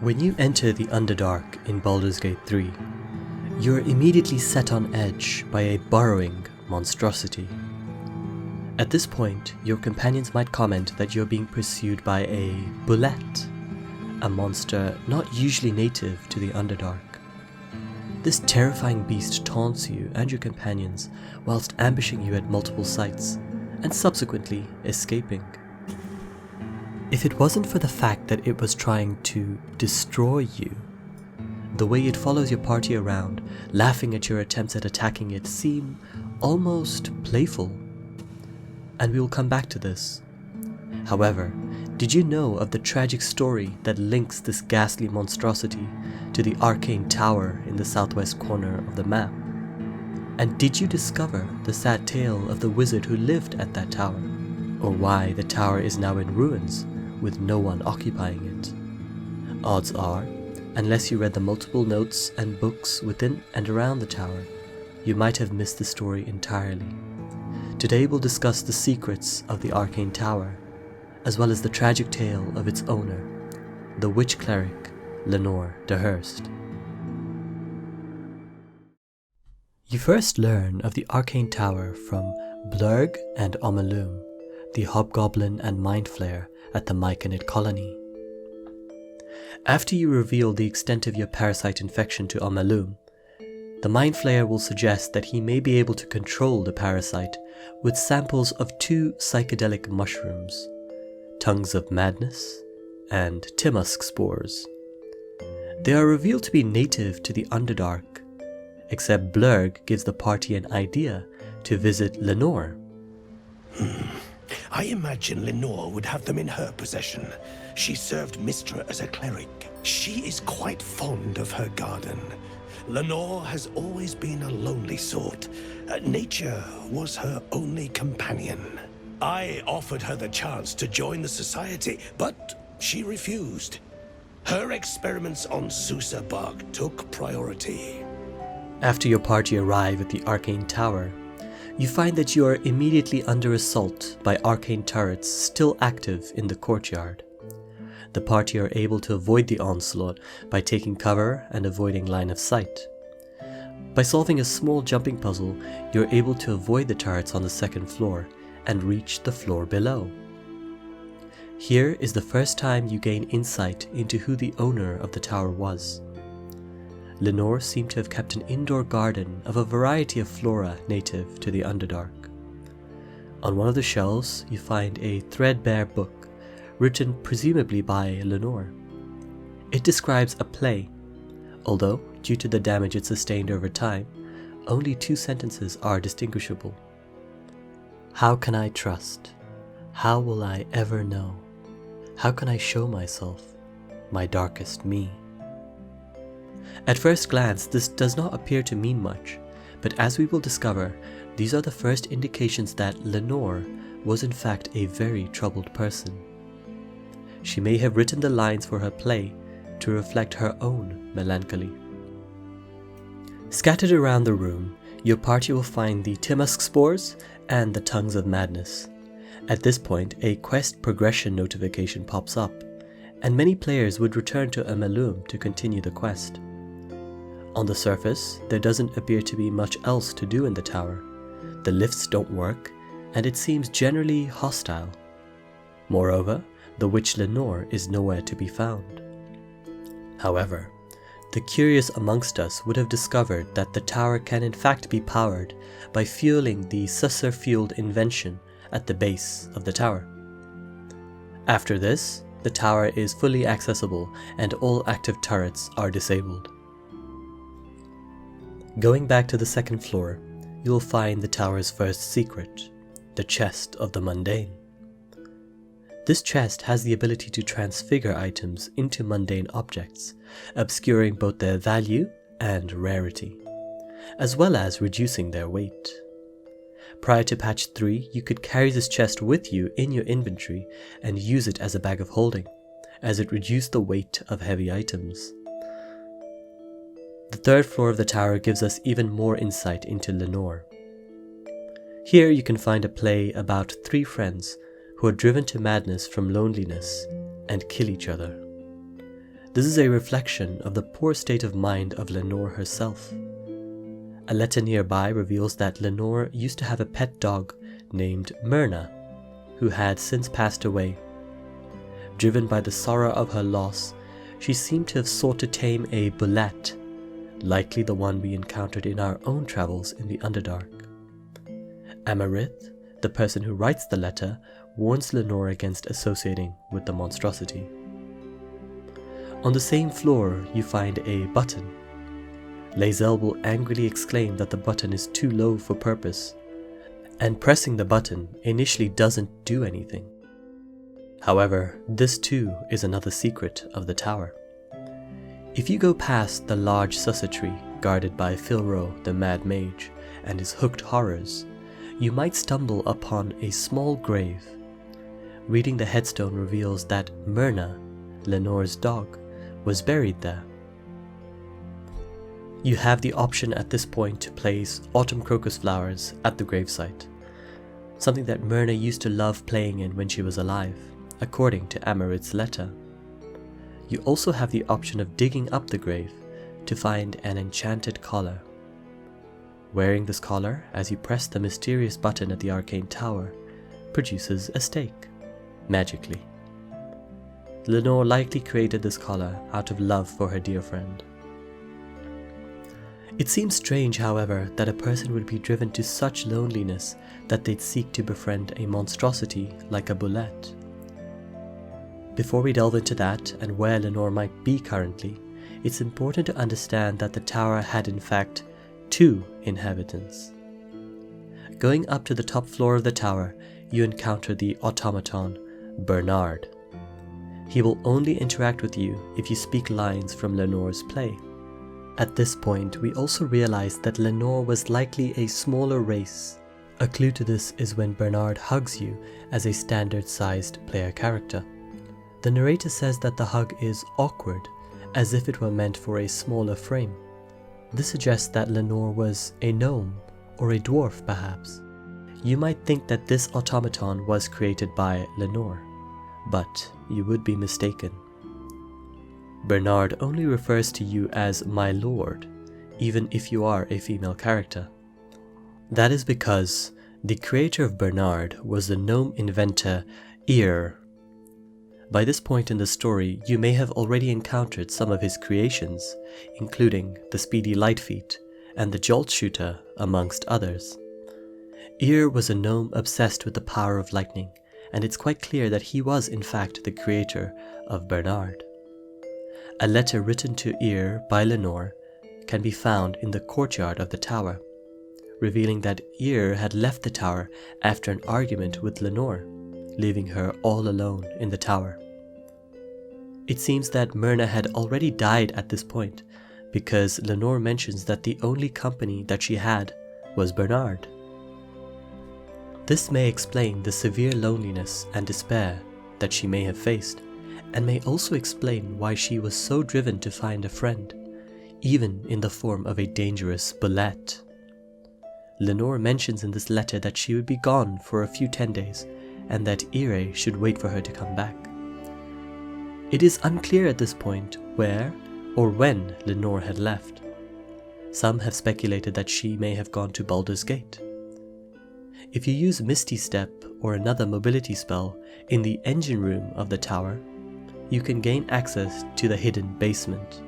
When you enter the Underdark in Baldur's Gate 3, you're immediately set on edge by a burrowing monstrosity. At this point, your companions might comment that you're being pursued by a bulette, a monster not usually native to the Underdark. This terrifying beast taunts you and your companions whilst ambushing you at multiple sites, and subsequently escaping. If it wasn't for the fact that it was trying to destroy you, the way it follows your party around, laughing at your attempts at attacking it, seem almost playful. And we will come back to this. However, did you know of the tragic story that links this ghastly monstrosity to the Arcane Tower in the southwest corner of the map? And did you discover the sad tale of the wizard who lived at that tower? Or why the tower is now in ruins, with no one occupying it? Odds are, unless you read the multiple notes and books within and around the tower, you might have missed the story entirely. Today we'll discuss the secrets of the Arcane Tower, as well as the tragic tale of its owner, the witch-cleric Lenore Alive. You first learn of the Arcane Tower from Blurg and Omalum, the hobgoblin and mind flayer at the Myconid colony. After you reveal the extent of your parasite infection to Omalum, the mind flayer will suggest that he may be able to control the parasite with samples of 2 psychedelic mushrooms, Tongues of Madness and Timusk spores. They are revealed to be native to the Underdark, except Blurg gives the party an idea to visit Lenore. I imagine Lenore would have them in her possession. She served Mistra as a cleric. She is quite fond of her garden. Lenore has always been a lonely sort. Nature was her only companion. I offered her the chance to join the society, but she refused. Her experiments on Susa bark took priority. After your party arrive at the Arcane Tower, you find that you are immediately under assault by arcane turrets still active in the courtyard. The party are able to avoid the onslaught by taking cover and avoiding line of sight. By solving a small jumping puzzle, you're able to avoid the turrets on the second floor and reach the floor below. Here is the first time you gain insight into who the owner of the tower was. Lenore seemed to have kept an indoor garden of a variety of flora native to the Underdark. On one of the shelves, you find a Threadbare Book, written presumably by Lenore. It describes a play, although, due to the damage it sustained over time, only 2 sentences are distinguishable. How can I trust? How will I ever know? How can I show myself, my darkest me? At first glance, this does not appear to mean much, but as we will discover, these are the first indications that Lenore was in fact a very troubled person. She may have written the lines for her play to reflect her own melancholy. Scattered around the room, your party will find the Timusk spores and the Tongues of Madness. At this point, a quest progression notification pops up, and many players would return to Omalum to continue the quest. On the surface, there doesn't appear to be much else to do in the tower. The lifts don't work, and it seems generally hostile. Moreover, the witch Lenore is nowhere to be found. However, the curious amongst us would have discovered that the tower can in fact be powered by fueling the Susser-fueled invention at the base of the tower. After this, the tower is fully accessible and all active turrets are disabled. Going back to the second floor, you will find the tower's first secret, the Chest of the Mundane. This chest has the ability to transfigure items into mundane objects, obscuring both their value and rarity, as well as reducing their weight. Prior to patch 3, you could carry this chest with you in your inventory and use it as a bag of holding, as it reduced the weight of heavy items. The third floor of the tower gives us even more insight into Lenore. Here you can find a play about 3 friends who are driven to madness from loneliness and kill each other. This is a reflection of the poor state of mind of Lenore herself. A letter nearby reveals that Lenore used to have a pet dog named Myrna, who had since passed away. Driven by the sorrow of her loss, she seemed to have sought to tame a bulette, likely the one we encountered in our own travels in the Underdark. Amarith, the person who writes the letter, warns Lenore against associating with the monstrosity. On the same floor, you find a button. Lae'zel will angrily exclaim that the button is too low for purpose, and pressing the button initially doesn't do anything. However, this too is another secret of the tower. If you go past the large susser tree guarded by Filro the Mad Mage and his hooked horrors, you might stumble upon a small grave. Reading the headstone reveals that Myrna, Lenore's dog, was buried there. You have the option at this point to place autumn crocus flowers at the gravesite, something that Myrna used to love playing in when she was alive, according to Amarith's letter. You also have the option of digging up the grave to find an enchanted collar. Wearing this collar as you press the mysterious button at the Arcane Tower produces a stake, magically. Lenore likely created this collar out of love for her dear friend. It seems strange, however, that a person would be driven to such loneliness that they'd seek to befriend a monstrosity like a bulette. Before we delve into that and where Lenore might be currently, it's important to understand that the tower had in fact 2 inhabitants. Going up to the top floor of the tower, you encounter the automaton, Bernard. He will only interact with you if you speak lines from Lenore's play. At this point, we also realize that Lenore was likely a smaller race. A clue to this is when Bernard hugs you as a standard-sized player character. The narrator says that the hug is awkward, as if it were meant for a smaller frame. This suggests that Lenore was a gnome, or a dwarf perhaps. You might think that this automaton was created by Lenore, but you would be mistaken. Bernard only refers to you as my lord, even if you are a female character. That is because the creator of Bernard was the gnome inventor Yrre. By this point in the story, you may have already encountered some of his creations, including the Speedy Lightfeet and the Jolt Shooter, amongst others. Yrre was a gnome obsessed with the power of lightning, and it's quite clear that he was in fact the creator of Bernard. A letter written to Yrre by Lenore can be found in the courtyard of the tower, revealing that Yrre had left the tower after an argument with Lenore, leaving her all alone in the tower. It seems that Myrna had already died at this point, because Lenore mentions that the only company that she had was Bernard. This may explain the severe loneliness and despair that she may have faced, and may also explain why she was so driven to find a friend, even in the form of a dangerous bulette. Lenore mentions in this letter that she would be gone for a few 10 days, and that Yrre should wait for her to come back. It is unclear at this point where or when Lenore had left. Some have speculated that she may have gone to Baldur's Gate. If you use Misty Step or another mobility spell in the engine room of the tower, you can gain access to the hidden basement.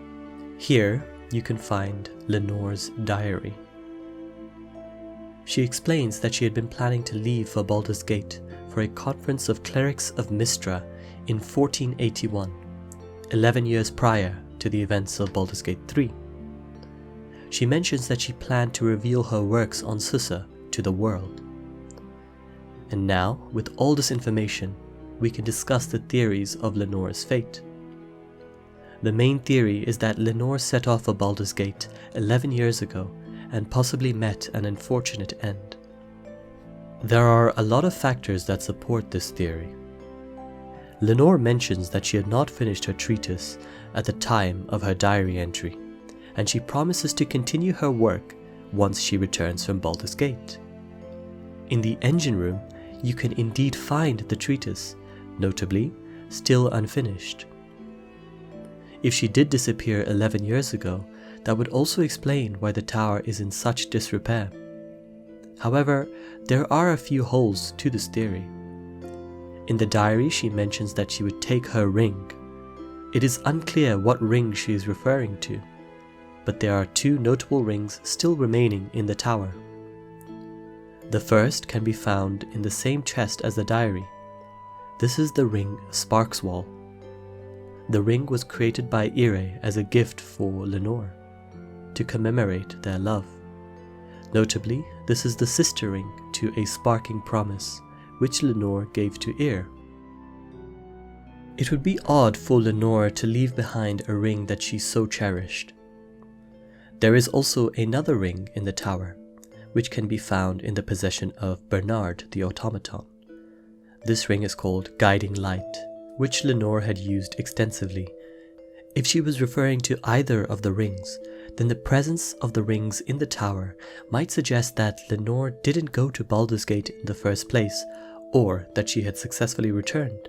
Here, you can find Lenore's diary. She explains that she had been planning to leave for Baldur's Gate for a conference of clerics of Mystra in 1481, 11 years prior to the events of Baldur's Gate 3. She mentions that she planned to reveal her works on Sussa to the world. And now, with all this information, we can discuss the theories of Lenore's fate. The main theory is that Lenore set off for Baldur's Gate 11 years ago and possibly met an unfortunate end. There are a lot of factors that support this theory. Lenore mentions that she had not finished her treatise at the time of her diary entry, and she promises to continue her work once she returns from Baldur's Gate. In the engine room, you can indeed find the treatise, notably, still unfinished. If she did disappear 11 years ago, that would also explain why the tower is in such disrepair. However, there are a few holes to this theory. In the diary, she mentions that she would take her ring. It is unclear what ring she is referring to, but there are two notable rings still remaining in the tower. The first can be found in the same chest as the diary. This is the ring Sparkswall. The ring was created by Yrre as a gift for Lenore, to commemorate their love. Notably, this is the sister ring to a sparking promise, which Lenore gave to Yrre. It would be odd for Lenore to leave behind a ring that she so cherished. There is also another ring in the tower, which can be found in the possession of Bernard the automaton. This ring is called Guiding Light, which Lenore had used extensively. If she was referring to either of the rings, then the presence of the rings in the tower might suggest that Lenore didn't go to Baldur's Gate in the first place, or that she had successfully returned.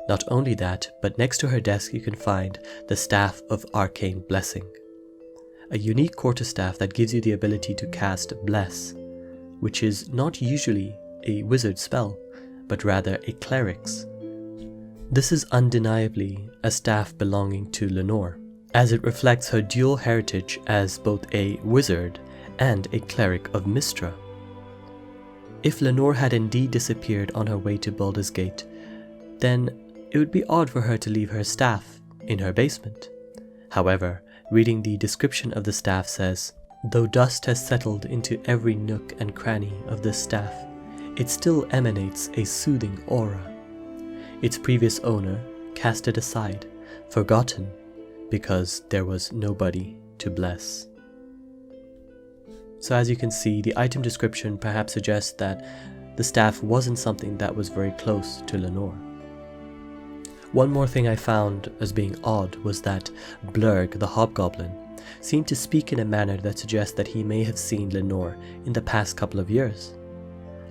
Not only that, but next to her desk you can find the Staff of Arcane Blessing, a unique quarterstaff that gives you the ability to cast Bless, which is not usually a wizard spell, but rather a cleric's. This is undeniably a staff belonging to Lenore, as it reflects her dual heritage as both a wizard and a cleric of Mystra. If Lenore had indeed disappeared on her way to Baldur's Gate, then it would be odd for her to leave her staff in her basement. However, reading the description of the staff says, "Though dust has settled into every nook and cranny of this staff, it still emanates a soothing aura. Its previous owner cast it aside, forgotten, because there was nobody to bless." So as you can see, the item description perhaps suggests that the staff wasn't something that was very close to Lenore. One more thing I found as being odd was that Blurg, the hobgoblin, seemed to speak in a manner that suggests that he may have seen Lenore in the past couple of years.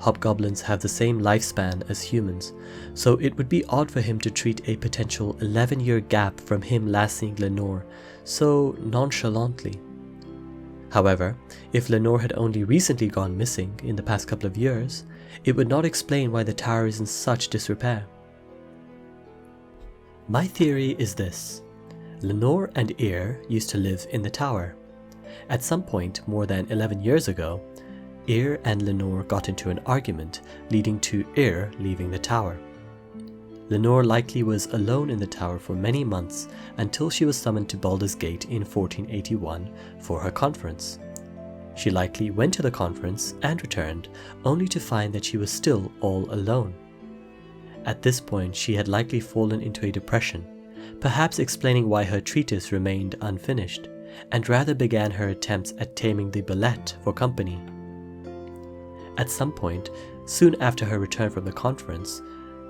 Hobgoblins have the same lifespan as humans, so it would be odd for him to treat a potential 11-year gap from him last seeing Lenore so nonchalantly. However, if Lenore had only recently gone missing in the past couple of years, it would not explain why the tower is in such disrepair. My theory is this: Lenore and Yrre used to live in the tower. At some point more than 11 years ago, Yrre and Lenore got into an argument, leading to Yrre leaving the tower. Lenore likely was alone in the tower for many months until she was summoned to Baldur's Gate in 1481 for her conference. She likely went to the conference and returned, only to find that she was still all alone. At this point, she had likely fallen into a depression, perhaps explaining why her treatise remained unfinished, and rather began her attempts at taming the Belette for company. At some point, soon after her return from the conference,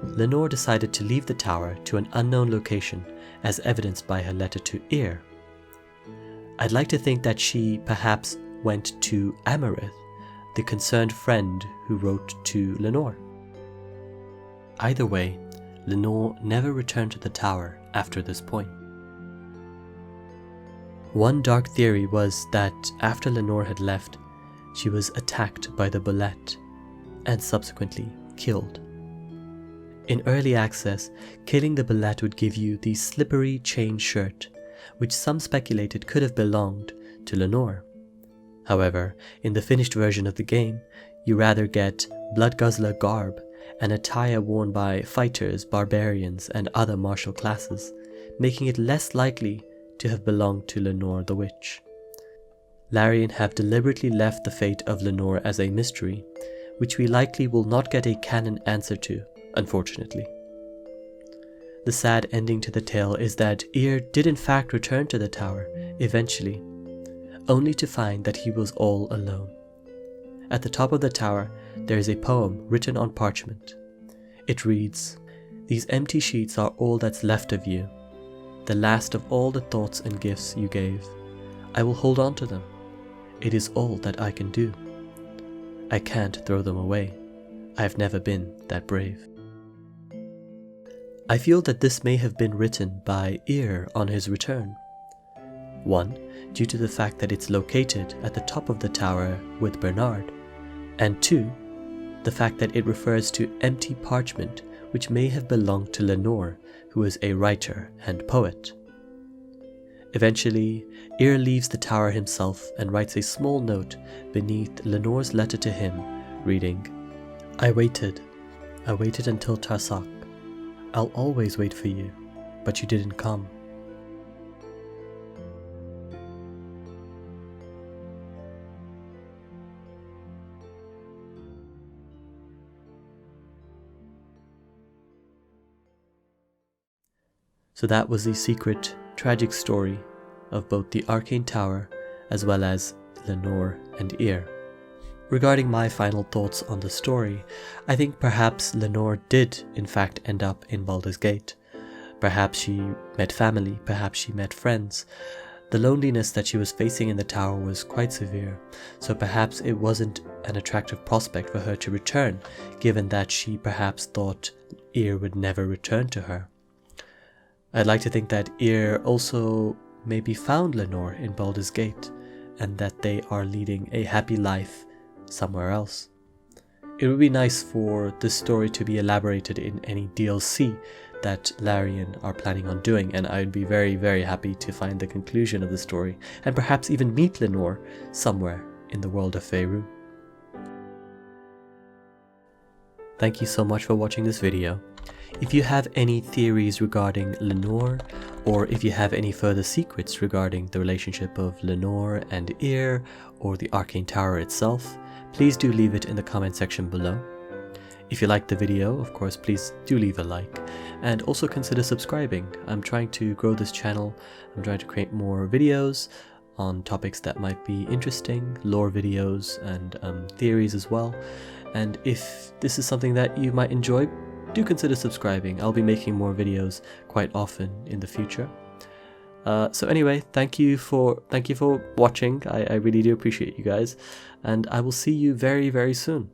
Lenore decided to leave the tower to an unknown location, as evidenced by her letter to Yrre. I'd like to think that she perhaps went to Amarith, the concerned friend who wrote to Lenore. Either way, Lenore never returned to the tower after this point. One dark theory was that after Lenore had left, she was attacked by the Belette and subsequently killed. In early access, killing the Belette would give you the slippery chain shirt, which some speculated could have belonged to Lenore. However, in the finished version of the game, you rather get Bloodguzzler garb, an attire worn by fighters, barbarians, and other martial classes, making it less likely to have belonged to Lenore the Witch. Larian have deliberately left the fate of Lenore as a mystery, which we likely will not get a canon answer to, unfortunately. The sad ending to the tale is that Yrre did in fact return to the tower, eventually, only to find that he was all alone. At the top of the tower, there is a poem written on parchment. It reads, "These empty sheets are all that's left of you, the last of all the thoughts and gifts you gave. I will hold on to them. It is all that I can do. I can't throw them away. I have never been that brave." I feel that this may have been written by Yrre on his return. 1. Due to the fact that it's located at the top of the tower with Bernard, and 2. The fact that it refers to empty parchment which may have belonged to Lenore, who is a writer and poet. Eventually, Yrre leaves the tower himself and writes a small note beneath Lenore's letter to him, reading, I waited until Tarsak. I'll always wait for you, but you didn't come. So that was the secret, tragic story of both the Arcane Tower as well as Lenore and Yrre. Regarding my final thoughts on the story, I think perhaps Lenore did in fact end up in Baldur's Gate. Perhaps she met family, perhaps she met friends. The loneliness that she was facing in the tower was quite severe, so perhaps it wasn't an attractive prospect for her to return, given that she perhaps thought Yrre would never return to her. I'd like to think that Yrre also maybe found Lenore in Baldur's Gate, and that they are leading a happy life somewhere else. It would be nice for this story to be elaborated in any DLC that Larian are planning on doing, and I'd be very, very happy to find the conclusion of the story, and perhaps even meet Lenore somewhere in the world of Faerû. Thank you so much for watching this video. If you have any theories regarding Lenore, or if you have any further secrets regarding the relationship of Lenore and Yrre, or the Arcane Tower itself, please do leave it in the comment section below. If you liked the video, of course, please do leave a like, and also consider subscribing. I'm trying to grow this channel. I'm trying to create more videos on topics that might be interesting, lore videos and theories as well. And if this is something that you might enjoy, do consider subscribing. I'll be making more videos quite often in the future. So anyway, thank you for watching. I really do appreciate you guys, and I will see you very, very soon.